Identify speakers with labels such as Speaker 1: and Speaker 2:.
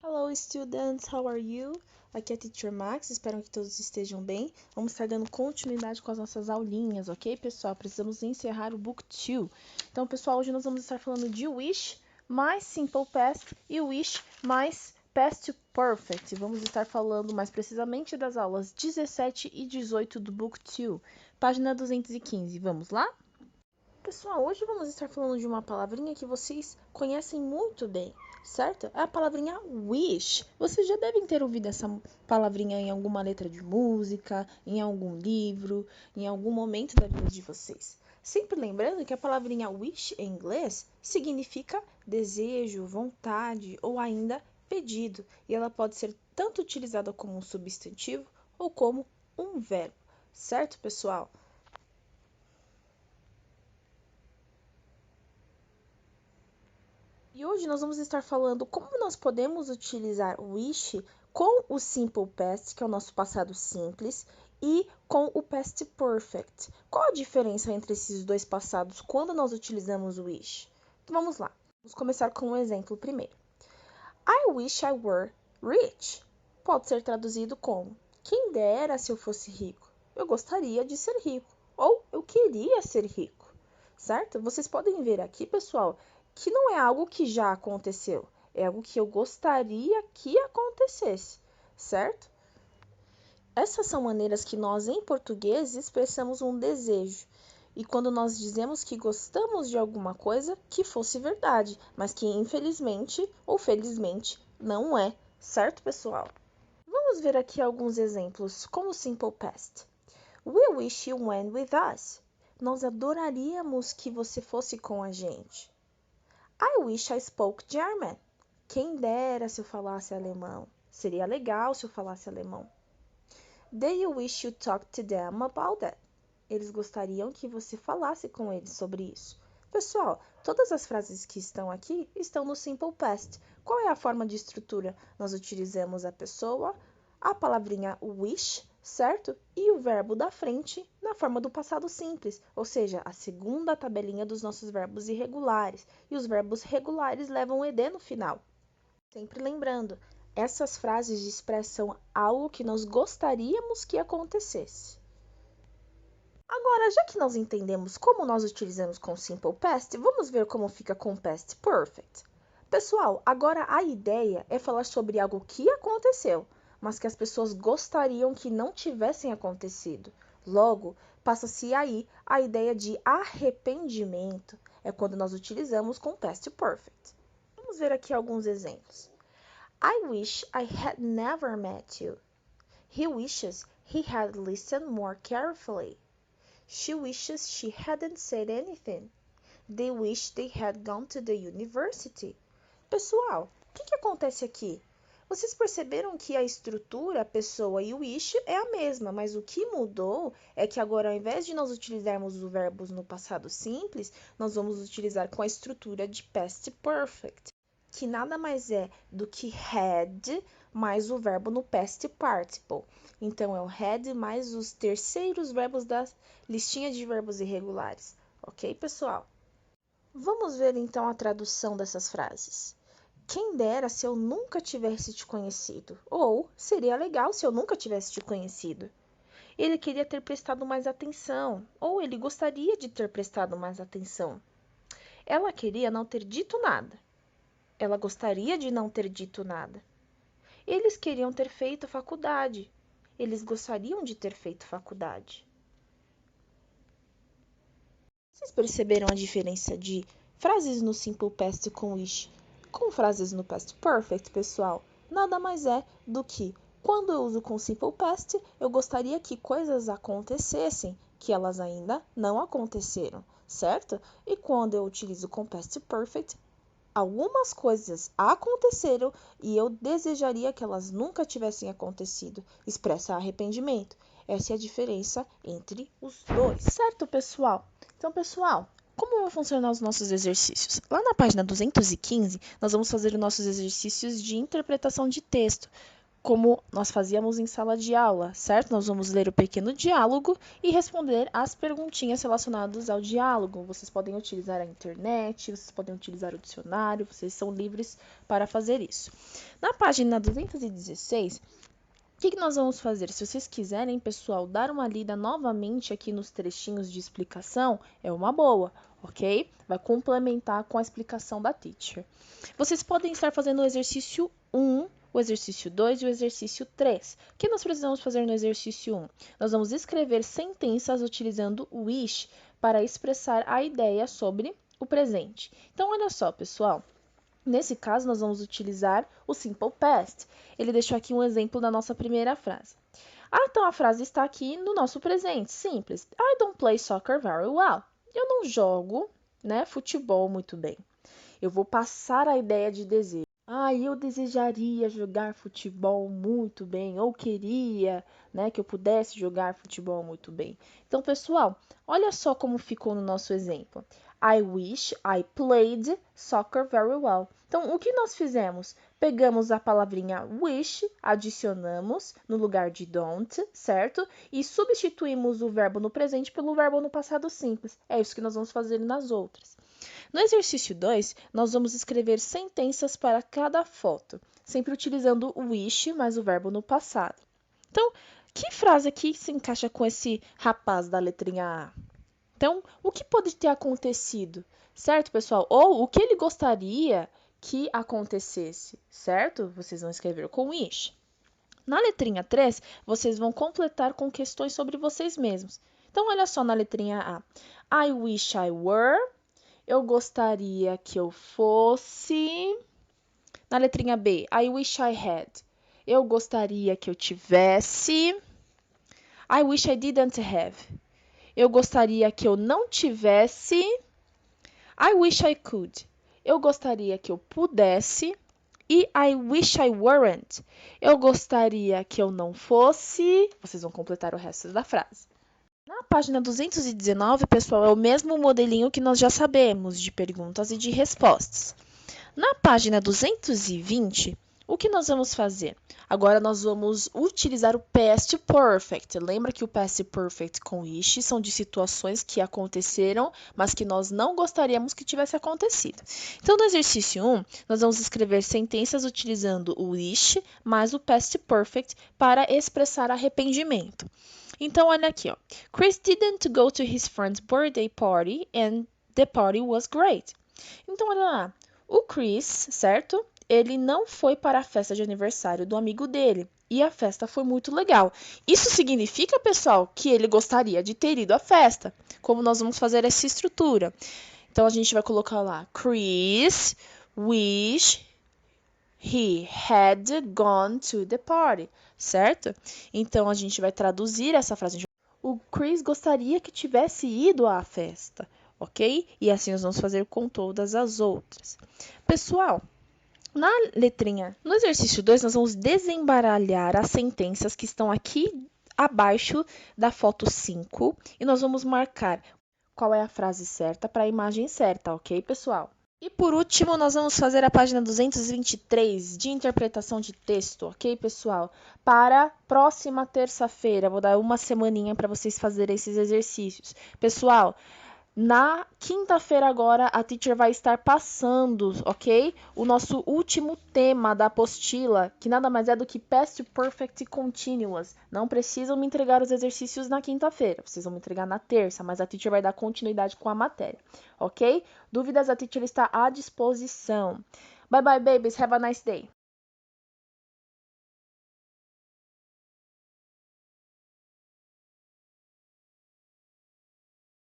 Speaker 1: Hello students, how are you? Aqui é a Teacher Max, espero que todos estejam bem. Vamos estar dando continuidade com as nossas aulinhas, ok, pessoal? Precisamos encerrar o Book 2. Então, pessoal, hoje nós vamos estar falando de Wish mais Simple Past e Wish mais Past Perfect. Vamos estar falando mais precisamente das aulas 17 e 18 do Book 2, página 215. Vamos lá? Pessoal, hoje vamos estar falando de uma palavrinha que vocês conhecem muito bem, certo? É a palavrinha wish. Vocês já devem ter ouvido essa palavrinha em alguma letra de música, em algum livro, em algum momento da vida de vocês. Sempre lembrando que a palavrinha wish em inglês significa desejo, vontade ou ainda pedido, e ela pode ser tanto utilizada como um substantivo ou como um verbo, certo, pessoal? E hoje nós vamos estar falando como nós podemos utilizar o wish com o simple past, que é o nosso passado simples, e com o past perfect. Qual a diferença entre esses dois passados quando nós utilizamos o wish? Então vamos lá. Vamos começar com um exemplo primeiro. I wish I were rich. Pode ser traduzido como: quem dera se eu fosse rico. Eu gostaria de ser rico. Ou eu queria ser rico. Certo? Vocês podem ver aqui, pessoal, que não é algo que já aconteceu. É algo que eu gostaria que acontecesse. Certo? Essas são maneiras que nós, em português, expressamos um desejo. E quando nós dizemos que gostamos de alguma coisa, que fosse verdade, mas que infelizmente ou felizmente não é, certo, pessoal? Vamos ver aqui alguns exemplos como o simple past. We wish you went with us. Nós adoraríamos que você fosse com a gente. I wish I spoke German. Quem dera se eu falasse alemão. Seria legal se eu falasse alemão. They wish you talked to them about that. Eles gostariam que você falasse com eles sobre isso. Pessoal, todas as frases que estão aqui estão no simple past. Qual é a forma de estrutura? Nós utilizamos a pessoa, a palavrinha wish, certo? E o verbo da frente na forma do passado simples, ou seja, a segunda tabelinha dos nossos verbos irregulares. E os verbos regulares levam ed no final. Sempre lembrando, essas frases expressam algo que nós gostaríamos que acontecesse. Agora, já que nós entendemos como nós utilizamos com Simple Past, vamos ver como fica com Past Perfect. Pessoal, agora a ideia é falar sobre algo que aconteceu, mas que as pessoas gostariam que não tivessem acontecido. Logo, passa-se aí a ideia de arrependimento, é quando nós utilizamos com Past Perfect. Vamos ver aqui alguns exemplos. I wish I had never met you. He wishes he had listened more carefully. She wishes she hadn't said anything. They wish they had gone to the university. Pessoal, o que acontece aqui? Vocês perceberam que a estrutura, a pessoa e o wish é a mesma, mas o que mudou é que agora, ao invés de nós utilizarmos os verbos no passado simples, nós vamos utilizar com a estrutura de past perfect, que nada mais é do que had mais o verbo no past participle. Então, é o had mais os terceiros verbos da listinha de verbos irregulares. Ok, pessoal? Vamos ver então a tradução dessas frases. Quem dera se eu nunca tivesse te conhecido. Ou seria legal se eu nunca tivesse te conhecido. Ele queria ter prestado mais atenção. Ou ele gostaria de ter prestado mais atenção. Ela queria não ter dito nada. Ela gostaria de não ter dito nada. Eles queriam ter feito faculdade. Eles gostariam de ter feito faculdade. Vocês perceberam a diferença de frases no simple past com wish com frases no past perfect, pessoal? Nada mais é do que quando eu uso com simple past, eu gostaria que coisas acontecessem que elas ainda não aconteceram, certo? E quando eu utilizo com past perfect, algumas coisas aconteceram e eu desejaria que elas nunca tivessem acontecido. Expressa arrependimento. Essa é a diferença entre os dois. Certo, pessoal? Então, pessoal, como vão funcionar os nossos exercícios? Lá na página 215, nós vamos fazer os nossos exercícios de interpretação de texto. como nós fazíamos em sala de aula, certo? Nós vamos ler o pequeno diálogo e responder as perguntinhas relacionadas ao diálogo. Vocês podem utilizar a internet, vocês podem utilizar o dicionário, vocês são livres para fazer isso. Na página 216, o que nós vamos fazer? Se vocês quiserem, pessoal, dar uma lida novamente aqui nos trechinhos de explicação, é uma boa, ok? Vai complementar com a explicação da teacher. Vocês podem estar fazendo o exercício 1, o exercício 2 e o exercício 3. O que nós precisamos fazer no exercício 1? Nós vamos escrever sentenças utilizando o wish para expressar a ideia sobre o presente. Então, olha só, pessoal. Nesse caso, nós vamos utilizar o Simple Past. Ele deixou aqui um exemplo da nossa primeira frase. Então, a frase está aqui no nosso presente, simples. I don't play soccer very well. Eu não jogo, futebol muito bem. Eu vou passar a ideia de desejo. Eu desejaria jogar futebol muito bem, ou queria, que eu pudesse jogar futebol muito bem. Então, pessoal, olha só como ficou no nosso exemplo. I wish I played soccer very well. Então, o que nós fizemos? Pegamos a palavrinha wish, adicionamos no lugar de don't, certo? E substituímos o verbo no presente pelo verbo no passado simples. É isso que nós vamos fazer nas outras. No exercício 2, nós vamos escrever sentenças para cada foto, sempre utilizando o wish mais o verbo no passado. Então, que frase aqui se encaixa com esse rapaz da letrinha A? Então, o que pode ter acontecido, certo, pessoal? Ou o que ele gostaria que acontecesse, certo? Vocês vão escrever com wish. Na letrinha 3, vocês vão completar com questões sobre vocês mesmos. Então, olha só na letrinha A. I wish I were. Eu gostaria que eu fosse. Na letrinha B, I wish I had. Eu gostaria que eu tivesse. I wish I didn't have. Eu gostaria que eu não tivesse. I wish I could. Eu gostaria que eu pudesse. E I wish I weren't. Eu gostaria que eu não fosse. Vocês vão completar o resto da frase. Na página 219, pessoal, é o mesmo modelinho que nós já sabemos, de perguntas e de respostas. Na página 220, o que nós vamos fazer? Agora nós vamos utilizar o Past Perfect. Lembra que o Past Perfect com wish são de situações que aconteceram, mas que nós não gostaríamos que tivesse acontecido. Então, no exercício 1, nós vamos escrever sentenças utilizando o wish mais o Past Perfect para expressar arrependimento. Então, olha aqui, ó. Chris didn't go to his friend's birthday party and the party was great. Então, olha lá. O Chris, certo? Ele não foi para a festa de aniversário do amigo dele. E a festa foi muito legal. Isso significa, pessoal, que ele gostaria de ter ido à festa. Como nós vamos fazer essa estrutura? Então, a gente vai colocar lá. Chris wish he had gone to the party, certo? Então, a gente vai traduzir essa frase. O Chris gostaria que tivesse ido à festa, ok? E assim nós vamos fazer com todas as outras. Pessoal, na letrinha, no exercício 2, nós vamos desembaralhar as sentenças que estão aqui abaixo da foto 5 e nós vamos marcar qual é a frase certa para a imagem certa, ok, pessoal? E por último, nós vamos fazer a página 223 de interpretação de texto, ok, pessoal? Para próxima terça-feira, vou dar uma semaninha para vocês fazerem esses exercícios. Pessoal, na quinta-feira agora, a teacher vai estar passando, ok? O nosso último tema da apostila, que nada mais é do que Past Perfect Continuous. Não precisam me entregar os exercícios na quinta-feira, vocês vão me entregar na terça, mas a teacher vai dar continuidade com a matéria, ok? Dúvidas, a teacher está à disposição. Bye bye, babies. Have a nice day.